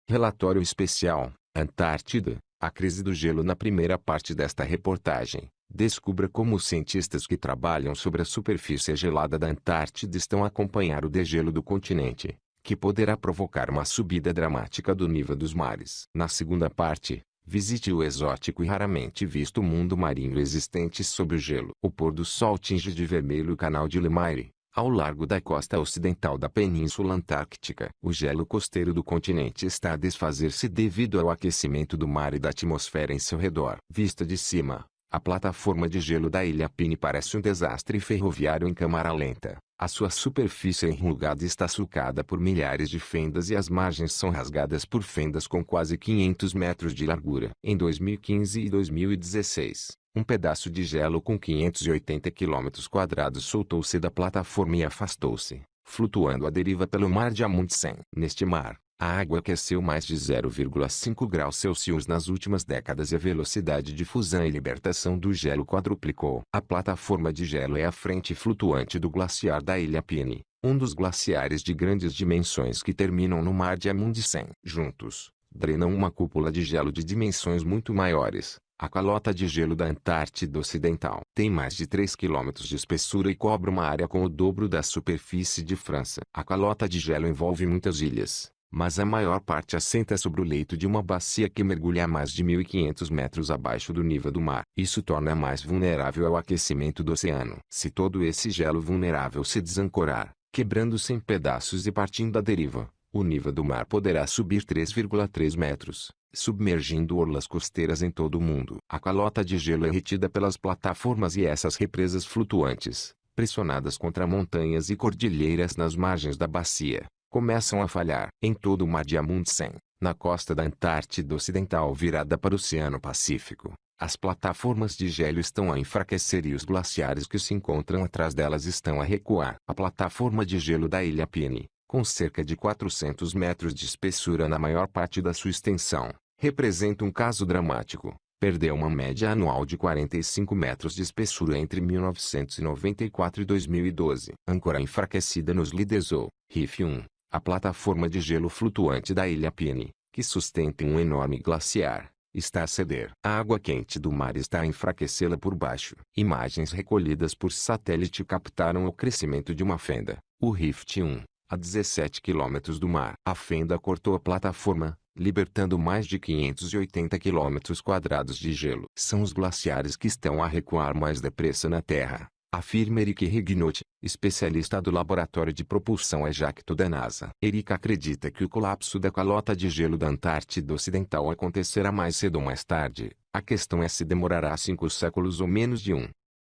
Relatório especial, Antártida, a crise do gelo. Na primeira parte desta reportagem, descubra como os cientistas que trabalham sobre a superfície gelada da Antártida estão a acompanhar o degelo do continente, que poderá provocar uma subida dramática do nível dos mares. Na segunda parte, visite o exótico e raramente visto mundo marinho existente sob o gelo. O pôr do sol tinge de vermelho o canal de Lemaire, ao largo da costa ocidental da Península Antártica. O gelo costeiro do continente está a desfazer-se devido ao aquecimento do mar e da atmosfera em seu redor. Vista de cima, a plataforma de gelo da Ilha Pini parece um desastre ferroviário em câmara lenta. A sua superfície enrugada está sulcada por milhares de fendas e as margens são rasgadas por fendas com quase 500 metros de largura. Em 2015 e 2016, um pedaço de gelo com 580 km² soltou-se da plataforma e afastou-se, flutuando à deriva pelo mar de Amundsen. Neste mar, a água aqueceu mais de 0,5 graus Celsius nas últimas décadas e a velocidade de fusão e libertação do gelo quadruplicou. A plataforma de gelo é a frente flutuante do glaciar da Ilha Pini, um dos glaciares de grandes dimensões que terminam no mar de Amundsen. Juntos, drenam uma cúpula de gelo de dimensões muito maiores. A calota de gelo da Antártida Ocidental tem mais de 3 km de espessura e cobre uma área com o dobro da superfície de França. A calota de gelo envolve muitas ilhas, mas a maior parte assenta sobre o leito de uma bacia que mergulha a mais de 1.500 metros abaixo do nível do mar. Isso torna mais vulnerável ao aquecimento do oceano. Se todo esse gelo vulnerável se desancorar, quebrando-se em pedaços e partindo à deriva, o nível do mar poderá subir 3,3 metros, submergindo orlas costeiras em todo o mundo. A calota de gelo é retida pelas plataformas e essas represas flutuantes, pressionadas contra montanhas e cordilheiras nas margens da bacia, começam a falhar. Em todo o mar de Amundsen, na costa da Antártida Ocidental virada para o Oceano Pacífico, as plataformas de gelo estão a enfraquecer e os glaciares que se encontram atrás delas estão a recuar. A plataforma de gelo da Ilha Pini, com cerca de 400 metros de espessura na maior parte da sua extensão, representa um caso dramático. Perdeu uma média anual de 45 metros de espessura entre 1994 e 2012. Âncora enfraquecida nos Lidezo, Reef 1, a plataforma de gelo flutuante da Ilha Pini, que sustenta um enorme glaciar, está a ceder. A água quente do mar está a enfraquecê-la por baixo. Imagens recolhidas por satélite captaram o crescimento de uma fenda, o Rift 1, a 17 km do mar. A fenda cortou a plataforma, libertando mais de 580 km² de gelo. São os glaciares que estão a recuar mais depressa na Terra, afirma Eric Rignot, especialista do Laboratório de Propulsão Ejecto da NASA. Eric acredita que o colapso da calota de gelo da Antártida Ocidental acontecerá mais cedo ou mais tarde. A questão é se demorará 5 séculos ou menos de um.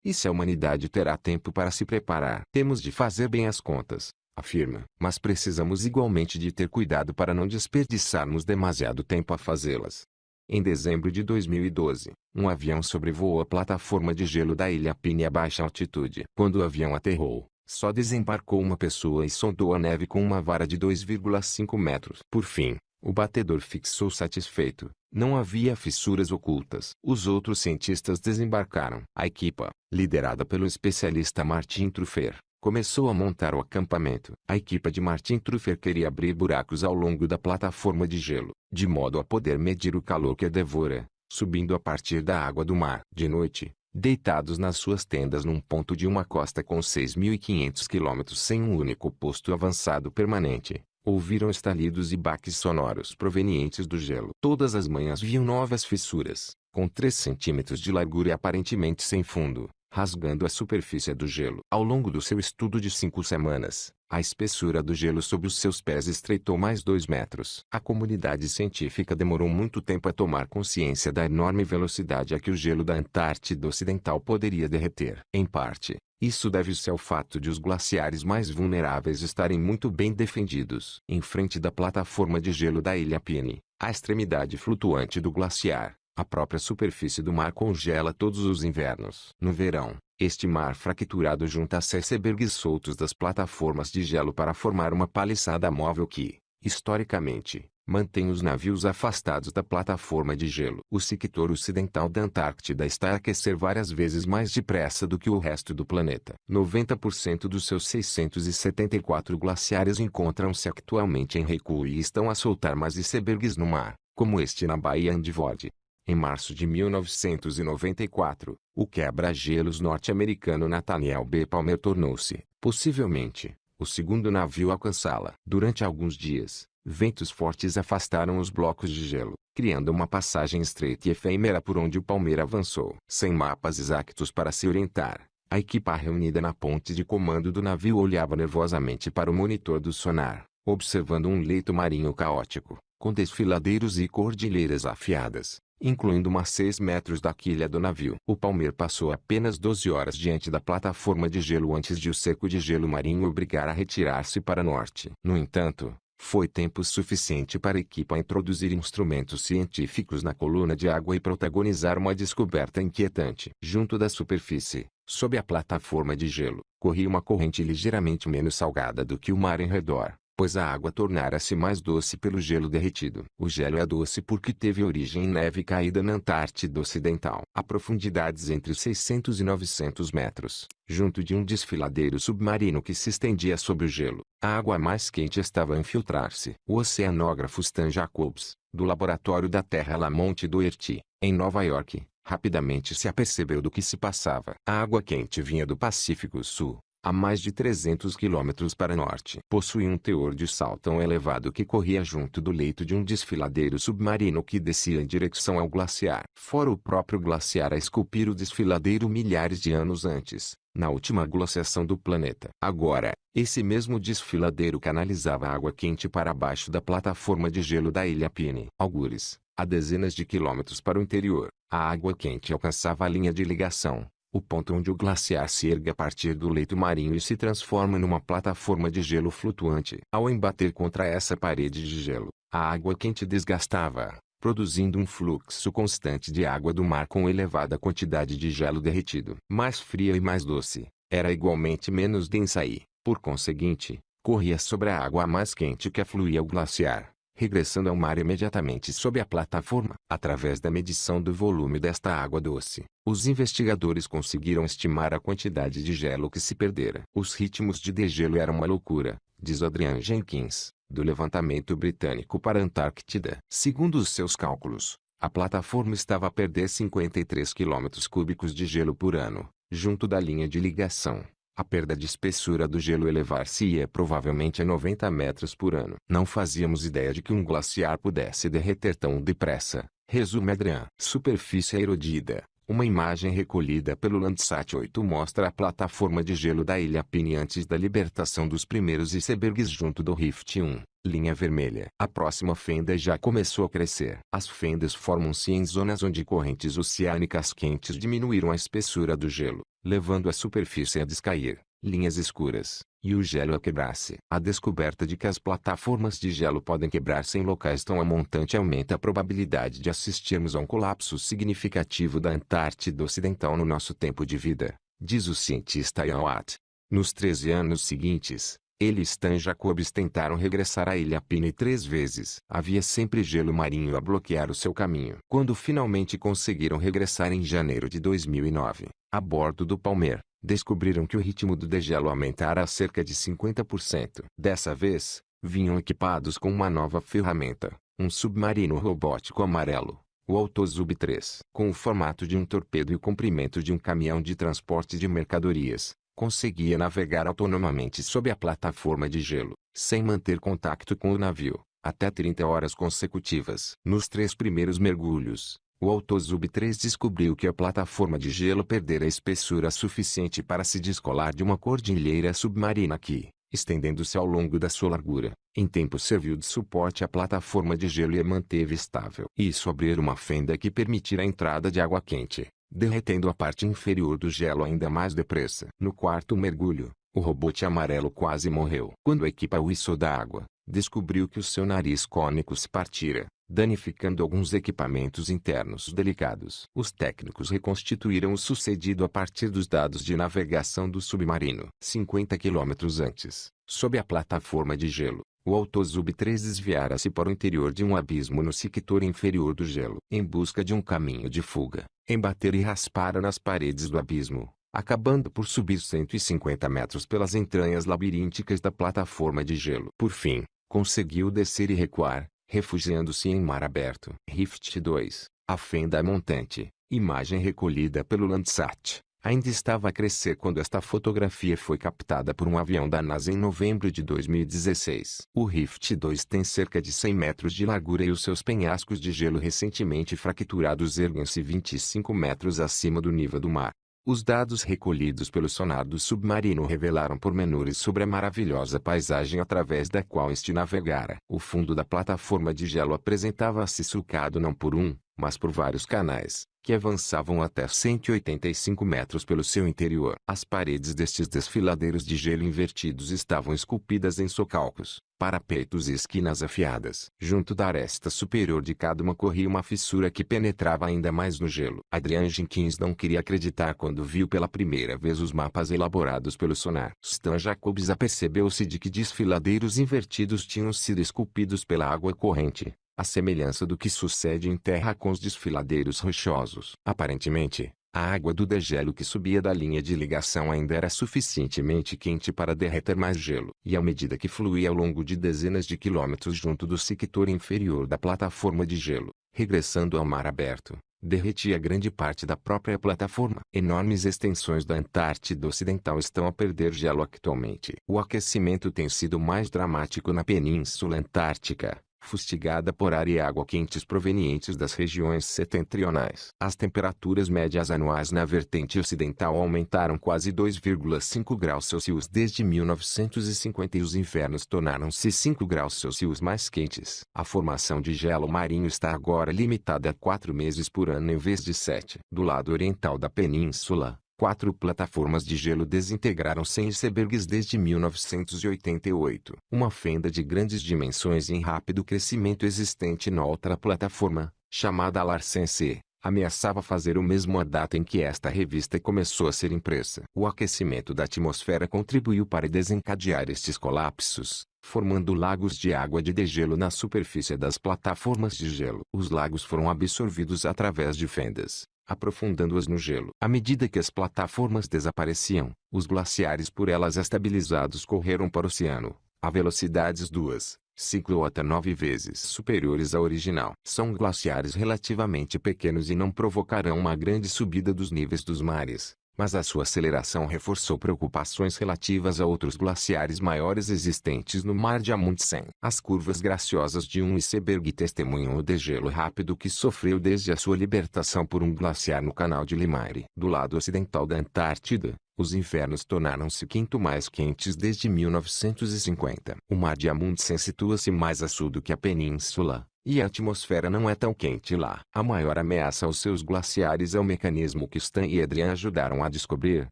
E se a humanidade terá tempo para se preparar. Temos de fazer bem as contas, afirma. Mas precisamos igualmente de ter cuidado para não desperdiçarmos demasiado tempo a fazê-las. Em dezembro de 2012, um avião sobrevoou a plataforma de gelo da Ilha Pini a baixa altitude. Quando o avião aterrou, só desembarcou uma pessoa e sondou a neve com uma vara de 2,5 metros. Por fim, o batedor fixou satisfeito. Não havia fissuras ocultas. Os outros cientistas desembarcaram. A equipa, liderada pelo especialista Martin Truffaut, começou a montar o acampamento. A equipe de Martin Truffaut queria abrir buracos ao longo da plataforma de gelo, de modo a poder medir o calor que a devora, subindo a partir da água do mar. De noite, deitados nas suas tendas num ponto de uma costa com 6.500 km sem um único posto avançado permanente, ouviram estalidos e baques sonoros provenientes do gelo. Todas as manhãs viam novas fissuras, com 3 centímetros de largura e aparentemente sem fundo, rasgando a superfície do gelo. Ao longo do seu estudo de 5 semanas, a espessura do gelo sob os seus pés estreitou mais 2 metros. A comunidade científica demorou muito tempo a tomar consciência da enorme velocidade a que o gelo da Antártida Ocidental poderia derreter. Em parte, isso deve-se ao fato de os glaciares mais vulneráveis estarem muito bem defendidos. Em frente da plataforma de gelo da Ilha Pini, a extremidade flutuante do glaciar, a própria superfície do mar congela todos os invernos. No verão, este mar fracturado junta-se a icebergs soltos das plataformas de gelo para formar uma paliçada móvel que, historicamente, mantém os navios afastados da plataforma de gelo. O sector ocidental da Antártida está a aquecer várias vezes mais depressa do que o resto do planeta. 90% dos seus 674 glaciares encontram-se atualmente em recuo e estão a soltar mais icebergs no mar, como este na Baía Andvord. Em março de 1994, o quebra-gelos norte-americano Nathaniel B. Palmer tornou-se, possivelmente, o segundo navio a alcançá-la. Durante alguns dias, ventos fortes afastaram os blocos de gelo, criando uma passagem estreita e efêmera por onde o Palmer avançou. Sem mapas exatos para se orientar, a equipa reunida na ponte de comando do navio olhava nervosamente para o monitor do sonar, observando um leito marinho caótico, com desfiladeiros e cordilheiras afiadas, incluindo uma 6 metros da quilha do navio. O Palmer passou apenas 12 horas diante da plataforma de gelo antes de o cerco de gelo marinho obrigar a retirar-se para norte. No entanto, foi tempo suficiente para a equipa introduzir instrumentos científicos na coluna de água e protagonizar uma descoberta inquietante. Junto da superfície, sob a plataforma de gelo, corria uma corrente ligeiramente menos salgada do que o mar em redor, pois a água tornara-se mais doce pelo gelo derretido. O gelo é doce porque teve origem em neve caída na Antártida Ocidental, a profundidades entre 600 e 900 metros, junto de um desfiladeiro submarino que se estendia sob o gelo. A água mais quente estava a infiltrar-se. O oceanógrafo Stan Jacobs, do laboratório da Terra Lamont Doherty, em Nova York, rapidamente se apercebeu do que se passava. A água quente vinha do Pacífico Sul, a mais de 300 quilômetros para norte. Possuía um teor de sal tão elevado que corria junto do leito de um desfiladeiro submarino que descia em direção ao glaciar. Fora o próprio glaciar a esculpir o desfiladeiro milhares de anos antes, na última glaciação do planeta. Agora, esse mesmo desfiladeiro canalizava água quente para baixo da plataforma de gelo da Ilha Pine. Algures, a dezenas de quilômetros para o interior, a água quente alcançava a linha de ligação, o ponto onde o glaciar se ergue a partir do leito marinho e se transforma numa plataforma de gelo flutuante. Ao embater contra essa parede de gelo, a água quente desgastava, produzindo um fluxo constante de água do mar com elevada quantidade de gelo derretido. Mais fria e mais doce, era igualmente menos densa e, por conseguinte, corria sobre a água mais quente que afluía ao glaciar, regressando ao mar imediatamente sob a plataforma. Através da medição do volume desta água doce, os investigadores conseguiram estimar a quantidade de gelo que se perdera. Os ritmos de degelo eram uma loucura, diz Adrian Jenkins, do levantamento britânico para a Antártida. Segundo os seus cálculos, a plataforma estava a perder 53 quilômetros cúbicos de gelo por ano, junto da linha de ligação. A perda de espessura do gelo elevar-se-ia provavelmente a 90 metros por ano. Não fazíamos ideia de que um glaciar pudesse derreter tão depressa, resume Adrian. Superfície erodida. Uma imagem recolhida pelo Landsat 8 mostra a plataforma de gelo da Ilha Pine antes da libertação dos primeiros icebergs junto do Rift 1, linha vermelha. A próxima fenda já começou a crescer. As fendas formam-se em zonas onde correntes oceânicas quentes diminuíram a espessura do gelo, levando a superfície a descair, linhas escuras, e o gelo a quebrar-se. A descoberta de que as plataformas de gelo podem quebrar-se em locais tão amontantes aumenta a probabilidade de assistirmos a um colapso significativo da Antártida Ocidental no nosso tempo de vida, diz o cientista Ian Watt. Nos 13 anos seguintes, ele e Stan Jacobs tentaram regressar à Ilha Pine 3 vezes. Havia sempre gelo marinho a bloquear o seu caminho. Quando finalmente conseguiram regressar em janeiro de 2009, a bordo do Palmer, descobriram que o ritmo do degelo aumentara a cerca de 50%. Dessa vez, vinham equipados com uma nova ferramenta, um submarino robótico amarelo, o Autosub 3. Com o formato de um torpedo e o comprimento de um caminhão de transporte de mercadorias, conseguia navegar autonomamente sob a plataforma de gelo, sem manter contato com o navio, até 30 horas consecutivas. Nos 3 primeiros mergulhos, o Autosub 3 descobriu que a plataforma de gelo perdera espessura suficiente para se descolar de uma cordilheira submarina que, estendendo-se ao longo da sua largura, em tempo serviu de suporte à plataforma de gelo e a manteve estável. Isso abriu uma fenda que permitira a entrada de água quente, derretendo a parte inferior do gelo ainda mais depressa. No 4º mergulho, o robôte amarelo quase morreu. Quando a equipa o içou da água, descobriu que o seu nariz cônico se partira, danificando alguns equipamentos internos delicados. Os técnicos reconstituíram o sucedido a partir dos dados de navegação do submarino. 50 quilômetros antes, sob a plataforma de gelo, o Autosub-3 desviara-se para o interior de um abismo no sector inferior do gelo, em busca de um caminho de fuga. Embater e raspara nas paredes do abismo, acabando por subir 150 metros pelas entranhas labirínticas da plataforma de gelo. Por fim, conseguiu descer e recuar, refugiando-se em mar aberto. Rift 2, a fenda montante, imagem recolhida pelo Landsat, ainda estava a crescer quando esta fotografia foi captada por um avião da NASA em novembro de 2016. O Rift 2 tem cerca de 100 metros de largura e os seus penhascos de gelo recentemente fracturados erguem-se 25 metros acima do nível do mar. Os dados recolhidos pelo sonar do submarino revelaram pormenores sobre a maravilhosa paisagem através da qual este navegara. O fundo da plataforma de gelo apresentava-se sulcado não por um, mas por vários canais, que avançavam até 185 metros pelo seu interior. As paredes destes desfiladeiros de gelo invertidos estavam esculpidas em socalcos, parapeitos e esquinas afiadas. Junto da aresta superior de cada uma corria uma fissura que penetrava ainda mais no gelo. Adrian Jenkins não queria acreditar quando viu pela primeira vez os mapas elaborados pelo sonar. Stan Jacobs apercebeu-se de que desfiladeiros invertidos tinham sido esculpidos pela água corrente, à semelhança do que sucede em terra com os desfiladeiros rochosos. Aparentemente, a água do degelo que subia da linha de ligação ainda era suficientemente quente para derreter mais gelo, e à medida que fluía ao longo de dezenas de quilômetros junto do sector inferior da plataforma de gelo, regressando ao mar aberto, derretia grande parte da própria plataforma. Enormes extensões da Antártida Ocidental estão a perder gelo atualmente. O aquecimento tem sido mais dramático na Península Antártica, fustigada por ar e água quentes provenientes das regiões setentrionais. As temperaturas médias anuais na vertente ocidental aumentaram quase 2,5 graus Celsius desde 1950 e os invernos tornaram-se 5 graus Celsius mais quentes. A formação de gelo marinho está agora limitada a 4 meses por ano em vez de 7. Do lado oriental da península, 4 plataformas de gelo desintegraram-se em icebergs desde 1988. Uma fenda de grandes dimensões e em rápido crescimento existente na outra plataforma, chamada Larsen C, ameaçava fazer o mesmo à data em que esta revista começou a ser impressa. O aquecimento da atmosfera contribuiu para desencadear estes colapsos, formando lagos de água de degelo na superfície das plataformas de gelo. Os lagos foram absorvidos através de fendas, aprofundando-as no gelo. À medida que as plataformas desapareciam, os glaciares por elas estabilizados correram para o oceano, a velocidades 2, 5 ou até 9 vezes superiores à original. São glaciares relativamente pequenos e não provocarão uma grande subida dos níveis dos mares, mas a sua aceleração reforçou preocupações relativas a outros glaciares maiores existentes no Mar de Amundsen. As curvas graciosas de um iceberg testemunham o degelo rápido que sofreu desde a sua libertação por um glaciar no canal de Limari. Do lado ocidental da Antártida, os invernos tornaram-se quinto mais quentes desde 1950. O Mar de Amundsen situa-se mais a sul do que a península, e a atmosfera não é tão quente lá. A maior ameaça aos seus glaciares é o mecanismo que Stan e Adrian ajudaram a descobrir: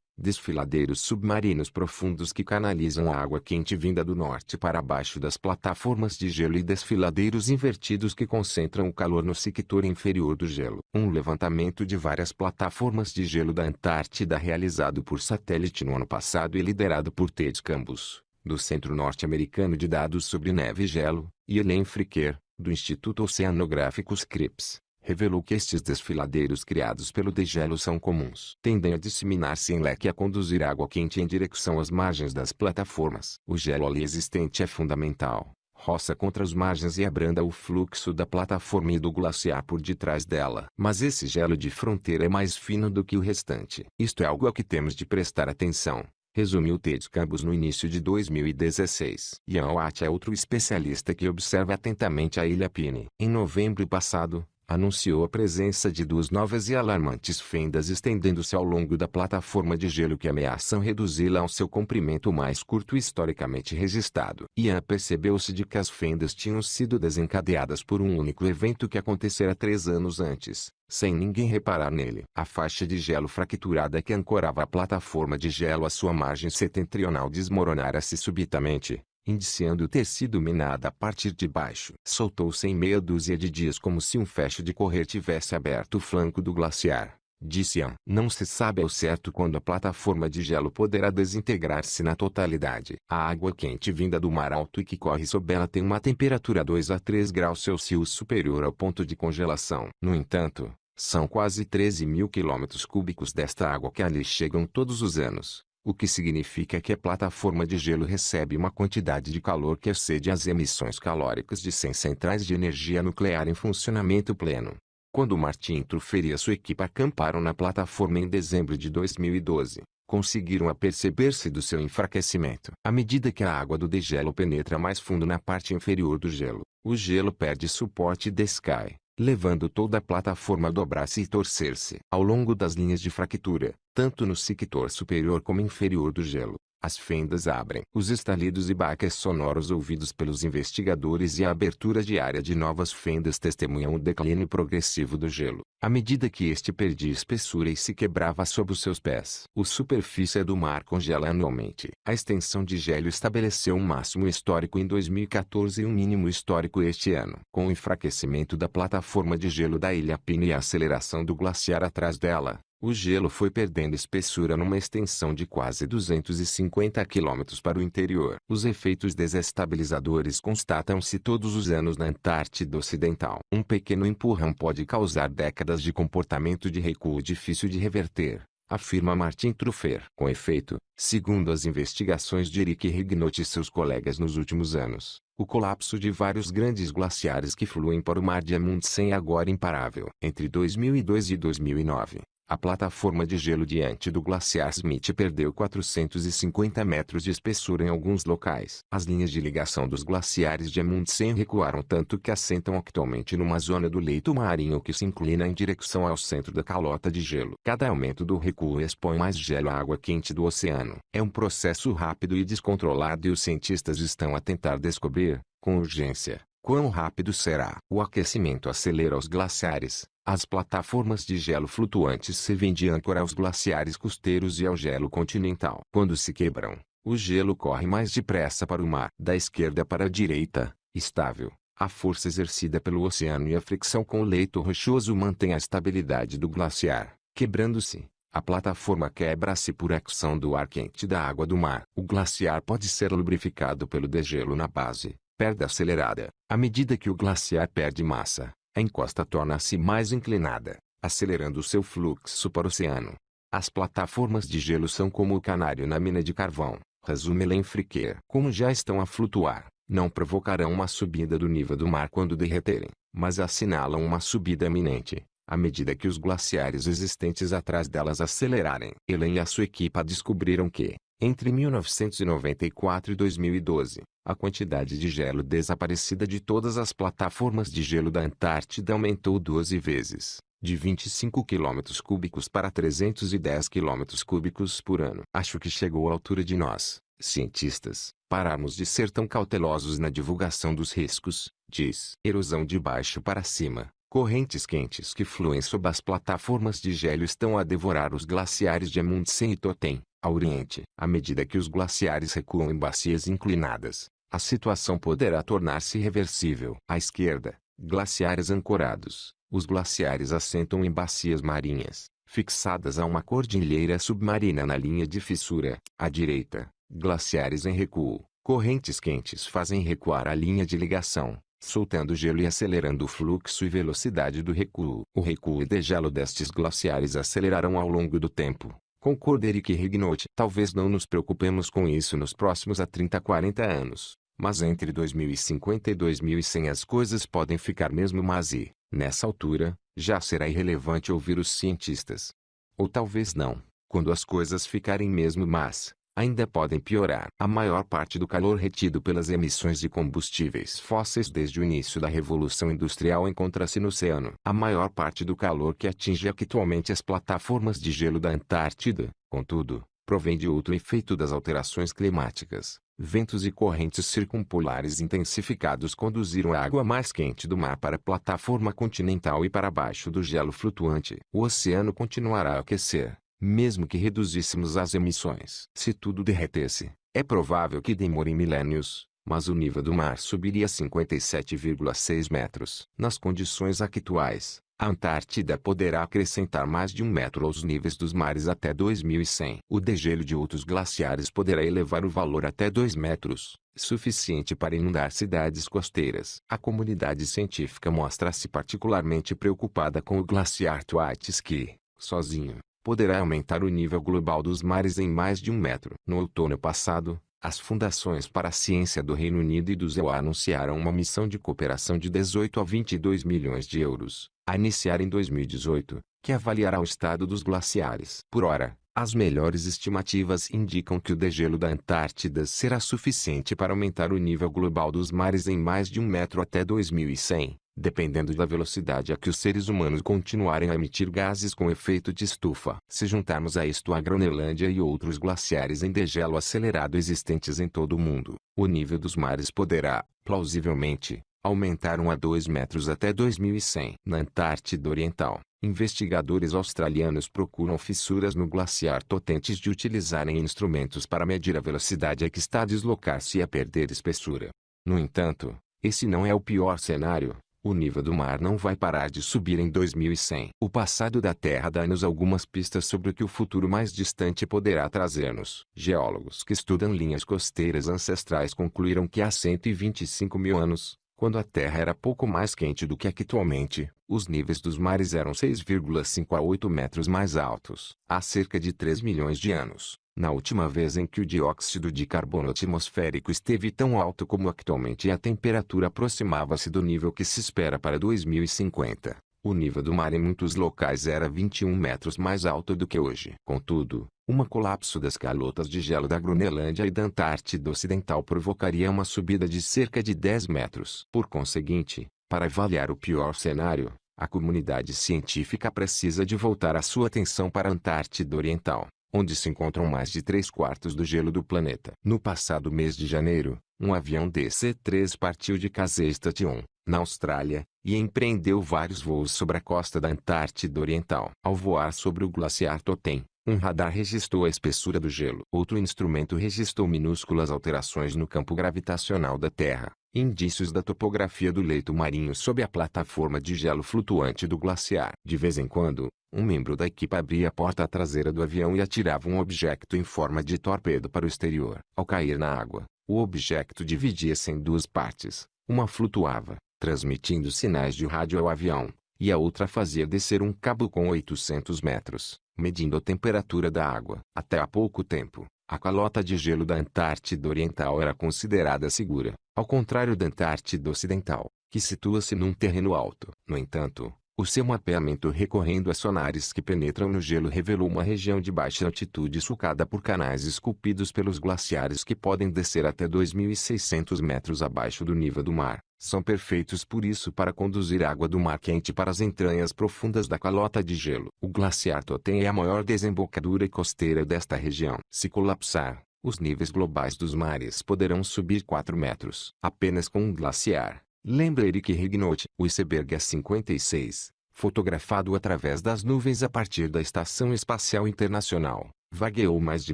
desfiladeiros submarinos profundos que canalizam a água quente vinda do norte para baixo das plataformas de gelo e desfiladeiros invertidos que concentram o calor no sector inferior do gelo. Um levantamento de várias plataformas de gelo da Antártida realizado por satélite no ano passado e liderado por Ted Campos, do Centro Norte-Americano de Dados sobre Neve e Gelo, e Elaine Fricker, do Instituto Oceanográfico Scripps, revelou que estes desfiladeiros criados pelo degelo são comuns. Tendem a disseminar-se em leque e a conduzir água quente em direção às margens das plataformas. O gelo ali existente é fundamental, roça contra as margens e abranda o fluxo da plataforma e do glaciar por detrás dela. Mas esse gelo de fronteira é mais fino do que o restante. Isto é algo a que temos de prestar atenção, resumiu Ted Campos no início de 2016. Ian Watt é outro especialista que observa atentamente a Ilha Pine. Em novembro passado, anunciou a presença de 2 novas e alarmantes fendas estendendo-se ao longo da plataforma de gelo que ameaçam reduzi-la ao seu comprimento mais curto historicamente registrado. Ian percebeu-se de que as fendas tinham sido desencadeadas por um único evento que acontecera 3 anos antes, sem ninguém reparar nele. A faixa de gelo fracturada que ancorava a plataforma de gelo à sua margem setentrional desmoronara-se subitamente, indiciando ter sido minada a partir de baixo. Soltou-se em meia dúzia de dias como se um fecho de correr tivesse aberto o flanco do glaciar, disse Ian. Não se sabe ao certo quando a plataforma de gelo poderá desintegrar-se na totalidade. A água quente vinda do mar alto e que corre sob ela tem uma temperatura 2 a 3 graus Celsius superior ao ponto de congelação. No entanto, são quase 13 mil quilômetros cúbicos desta água que ali chegam todos os anos, o que significa que a plataforma de gelo recebe uma quantidade de calor que excede as emissões calóricas de 100 centrais de energia nuclear em funcionamento pleno. Quando Martin Trufer e a sua equipe acamparam na plataforma em dezembro de 2012, conseguiram aperceber-se do seu enfraquecimento. À medida que a água do degelo penetra mais fundo na parte inferior do gelo, o gelo perde suporte e descai, levando toda a plataforma a dobrar-se e torcer-se. Ao longo das linhas de fractura, tanto no sector superior como inferior do gelo, as fendas abrem. Os estalidos e baques sonoros ouvidos pelos investigadores e a abertura diária de novas fendas testemunham o declínio progressivo do gelo, à medida que este perdia espessura e se quebrava sob os seus pés. A superfície do mar congela anualmente. A extensão de gelo estabeleceu um máximo histórico em 2014 e um mínimo histórico este ano. Com o enfraquecimento da plataforma de gelo da Ilha Pine e a aceleração do glaciar atrás dela, o gelo foi perdendo espessura numa extensão de quase 250 km para o interior. Os efeitos desestabilizadores constatam-se todos os anos na Antártida Ocidental. Um pequeno empurrão pode causar décadas de comportamento de recuo difícil de reverter, afirma Martin Trufer. Com efeito, segundo as investigações de Eric Rignot e seus colegas nos últimos anos, o colapso de vários grandes glaciares que fluem para o Mar de Amundsen é agora imparável. Entre 2002 e 2009, a plataforma de gelo diante do glaciar Smith perdeu 450 metros de espessura em alguns locais. As linhas de ligação dos glaciares de Amundsen recuaram tanto que assentam atualmente numa zona do leito marinho que se inclina em direção ao centro da calota de gelo. Cada aumento do recuo expõe mais gelo à água quente do oceano. É um processo rápido e descontrolado e os cientistas estão a tentar descobrir, com urgência, quão rápido será. O aquecimento acelera os glaciares. As plataformas de gelo flutuantes servem de âncora aos glaciares costeiros e ao gelo continental. Quando se quebram, o gelo corre mais depressa para o mar. Da esquerda para a direita, estável, a força exercida pelo oceano e a fricção com o leito rochoso mantém a estabilidade do glaciar. Quebrando-se, a plataforma quebra-se por ação do ar quente da água do mar. O glaciar pode ser lubrificado pelo degelo na base, perda acelerada. À medida que o glaciar perde massa, a encosta torna-se mais inclinada, acelerando seu fluxo para o oceano. As plataformas de gelo são como o canário na mina de carvão, resume Lenfriquer. Como já estão a flutuar, não provocarão uma subida do nível do mar quando derreterem, mas assinalam uma subida iminente, à medida que os glaciares existentes atrás delas acelerarem. Ellen e a sua equipa descobriram que, entre 1994 e 2012, a quantidade de gelo desaparecida de todas as plataformas de gelo da Antártida aumentou 12 vezes, de 25 km cúbicos para 310 km cúbicos por ano. Acho que chegou a altura de nós, cientistas, pararmos de ser tão cautelosos na divulgação dos riscos, diz. Erosão de baixo para cima. Correntes quentes que fluem sob as plataformas de gelo estão a devorar os glaciares de Amundsen e Totem, ao oriente. À medida que os glaciares recuam em bacias inclinadas, a situação poderá tornar-se irreversível. À esquerda, glaciares ancorados. Os glaciares assentam em bacias marinhas, fixadas a uma cordilheira submarina na linha de fissura. À direita, glaciares em recuo. Correntes quentes fazem recuar a linha de ligação, soltando gelo e acelerando o fluxo e velocidade do recuo. O recuo e degelo destes glaciares acelerarão ao longo do tempo. Concorda Eric Rignot. Talvez não nos preocupemos com isso nos próximos 30 a 40 anos, mas entre 2050 e 2100 as coisas podem ficar mesmo más e, nessa altura, já será irrelevante ouvir os cientistas. Ou talvez não, quando as coisas ficarem mesmo más, ainda podem piorar. A maior parte do calor retido pelas emissões de combustíveis fósseis desde o início da Revolução Industrial encontra-se no oceano. A maior parte do calor que atinge atualmente as plataformas de gelo da Antártida, contudo, provém de outro efeito das alterações climáticas. Ventos e correntes circumpolares intensificados conduziram a água mais quente do mar para a plataforma continental e para baixo do gelo flutuante. O oceano continuará a aquecer, mesmo que reduzíssemos as emissões. Se tudo derretesse, é provável que demore milênios, mas o nível do mar subiria 57,6 metros. Nas condições atuais, A Antártida poderá acrescentar mais de 1 metro aos níveis dos mares até 2100. O degelo de outros glaciares poderá elevar o valor até 2 metros, suficiente para inundar cidades costeiras. A comunidade científica mostra-se particularmente preocupada com o glaciar Thwaites que, sozinho, poderá aumentar o nível global dos mares em mais de 1 metro. No outono passado, as fundações para a ciência do Reino Unido e do ZEU anunciaram uma missão de cooperação de 18 a 22 milhões de euros, a iniciar em 2018, que avaliará o estado dos glaciares. Por ora, as melhores estimativas indicam que o degelo da Antártida será suficiente para aumentar o nível global dos mares em mais de 1 metro até 2100, dependendo da velocidade a que os seres humanos continuarem a emitir gases com efeito de estufa. Se juntarmos a isto a Groenlândia e outros glaciares em degelo acelerado existentes em todo o mundo, o nível dos mares poderá, plausivelmente, aumentar 1 a 2 metros até 2100. Na Antártida Oriental, investigadores australianos procuram fissuras no glaciar Totem antes de utilizarem instrumentos para medir a velocidade a que está a deslocar-se e a perder espessura. No entanto, esse não é o pior cenário. O nível do mar não vai parar de subir em 2100. O passado da Terra dá-nos algumas pistas sobre o que o futuro mais distante poderá trazer-nos. Geólogos que estudam linhas costeiras ancestrais concluíram que há 125 mil anos, quando a Terra era pouco mais quente do que atualmente, os níveis dos mares eram 6,5 a 8 metros mais altos. Há cerca de 3 milhões de anos, na última vez em que o dióxido de carbono atmosférico esteve tão alto como atualmente e a temperatura aproximava-se do nível que se espera para 2050, o nível do mar em muitos locais era 21 metros mais alto do que hoje. Contudo, colapso das calotas de gelo da Groenlândia e da Antártida Ocidental provocaria uma subida de cerca de 10 metros. Por conseguinte, para avaliar o pior cenário, a comunidade científica precisa de voltar a sua atenção para a Antártida Oriental, onde se encontram mais de 3/4 do gelo do planeta. No passado mês de janeiro, um avião DC-3 partiu de Kazestation, na Austrália, e empreendeu vários voos sobre a costa da Antártida Oriental. Ao voar sobre o glaciar Totem, um radar registrou a espessura do gelo. Outro instrumento registrou minúsculas alterações no campo gravitacional da Terra, indícios da topografia do leito marinho sob a plataforma de gelo flutuante do glaciar. De vez em quando, um membro da equipe abria a porta traseira do avião e atirava um objeto em forma de torpedo para o exterior. Ao cair na água, o objeto dividia-se em duas partes. Uma flutuava, transmitindo sinais de rádio ao avião, e a outra fazia descer um cabo com 800 metros, medindo a temperatura da água. Até há pouco tempo, a calota de gelo da Antártida Oriental era considerada segura, ao contrário da Antártida Ocidental, que situa-se num terreno alto. No entanto, o seu mapeamento recorrendo a sonares que penetram no gelo revelou uma região de baixa altitude sulcada por canais esculpidos pelos glaciares que podem descer até 2.600 metros abaixo do nível do mar. São perfeitos por isso para conduzir água do mar quente para as entranhas profundas da calota de gelo. O glaciar Totem é a maior desembocadura costeira desta região. Se colapsar, os níveis globais dos mares poderão subir 4 metros. Apenas com um glaciar. Lembra Eric Rignout, o iceberg A-56, fotografado através das nuvens a partir da Estação Espacial Internacional, vagueou mais de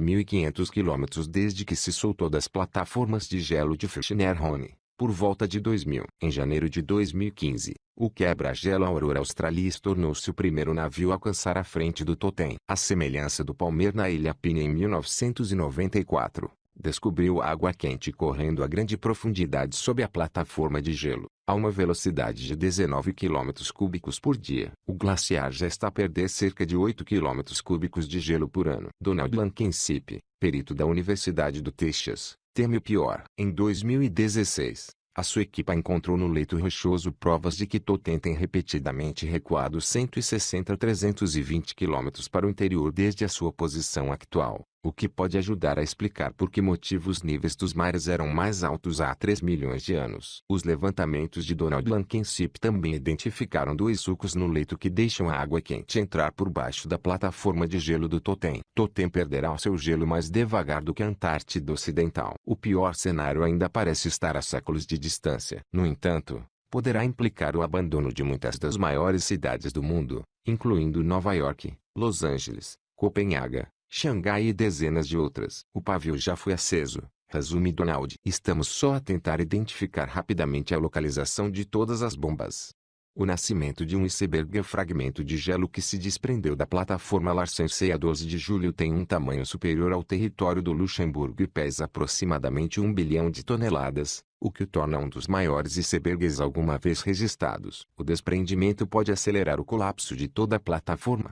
1.500 quilômetros desde que se soltou das plataformas de gelo de Fischer-Hone, por volta de 2000. Em janeiro de 2015, o quebra-gelo Aurora Australis tornou-se o primeiro navio a alcançar a frente do Totem. À semelhança do Palmer na Ilha Pine em 1994. Descobriu água quente correndo a grande profundidade sob a plataforma de gelo, a uma velocidade de 19 km cúbicos por dia. O glaciar já está a perder cerca de 8 km cúbicos de gelo por ano. Donald Blankenship, perito da Universidade do Texas, teme o pior. Em 2016, a sua equipe encontrou no leito rochoso provas de que Totem tem repetidamente recuado 160 a 320 km para o interior desde a sua posição atual, o que pode ajudar a explicar por que motivo os níveis dos mares eram mais altos há 3 milhões de anos. Os levantamentos de Donald Blankenship também identificaram 2 sulcos no leito que deixam a água quente entrar por baixo da plataforma de gelo do Totem. Totem perderá o seu gelo mais devagar do que a Antártida Ocidental. O pior cenário ainda parece estar a séculos de distância. No entanto, poderá implicar o abandono de muitas das maiores cidades do mundo, incluindo Nova York, Los Angeles, Copenhaga, Xangai e dezenas de outras. O pavio já foi aceso, resume Donald. Estamos só a tentar identificar rapidamente a localização de todas as bombas. O nascimento de um iceberg é fragmento de gelo que se desprendeu da plataforma Larsen a 12 de julho tem um tamanho superior ao território do Luxemburgo e pesa aproximadamente 1 bilhão de toneladas, o que o torna um dos maiores icebergs alguma vez registrados. O desprendimento pode acelerar o colapso de toda a plataforma.